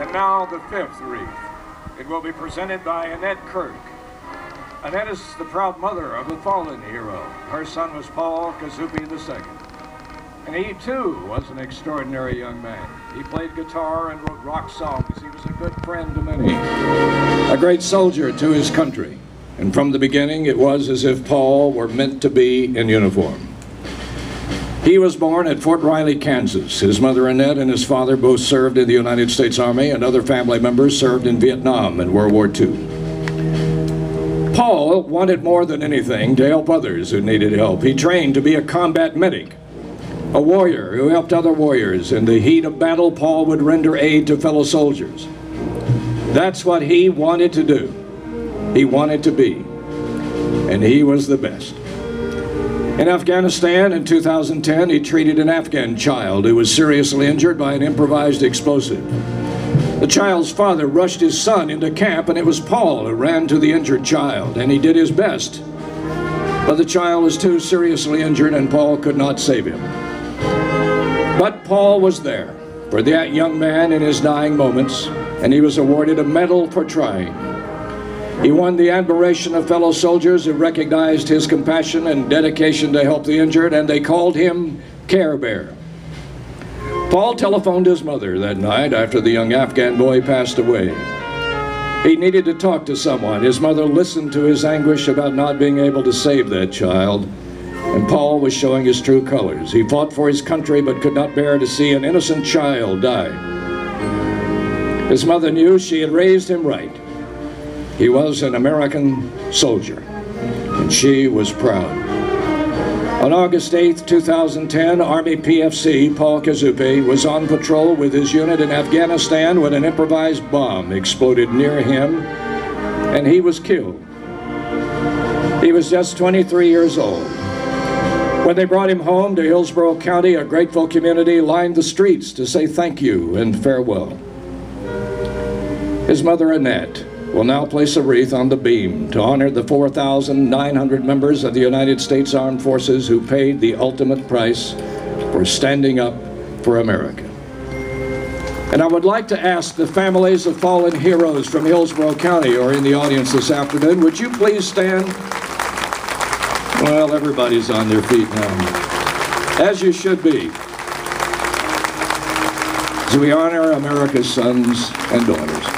And now the fifth wreath. It will be presented by Annette Kirk. Annette is the proud mother of a fallen hero. Her son was Paul Kazupi II. And he too was an extraordinary young man. He played guitar and wrote rock songs. He was a good friend to many. A great soldier to his country. And from the beginning, it was as if Paul were meant to be in uniform. He was born at Fort Riley, Kansas. His mother, Annette, and his father both served in the United States Army, and other family members served in Vietnam in World War II. Paul wanted more than anything to help others who needed help. He trained to be a combat medic, a warrior who helped other warriors. In the heat of battle, Paul would render aid to fellow soldiers. That's what he wanted to do. He wanted to be, and he was the best. In Afghanistan in 2010, he treated an Afghan child who was seriously injured by an improvised explosive. The child's father rushed his son into camp, and it was Paul who ran to the injured child, and he did his best. But the child was too seriously injured, and Paul could not save him. But Paul was there for that young man in his dying moments, and he was awarded a medal for trying. He won the admiration of fellow soldiers who recognized his compassion and dedication to help the injured, and they called him Care Bear. Paul telephoned his mother that night after the young Afghan boy passed away. He needed to talk to someone. His mother listened to his anguish about not being able to save that child, and Paul was showing his true colors. He fought for his country but could not bear to see an innocent child die. His mother knew she had raised him right. He was an American soldier, and she was proud. On August 8, 2010, Army PFC Paul Kazupi was on patrol with his unit in Afghanistan when an improvised bomb exploded near him, and he was killed. He was just 23 years old. When they brought him home to Hillsborough County, a grateful community lined the streets to say thank you and farewell. His mother, Annette, will now place a wreath on the beam to honor the 4,900 members of the United States Armed Forces who paid the ultimate price for standing up for America. And I would like to ask the families of fallen heroes from Hillsborough County who are in the audience this afternoon, would you please stand? Well, everybody's on their feet now, as you should be, as we honor America's sons and daughters.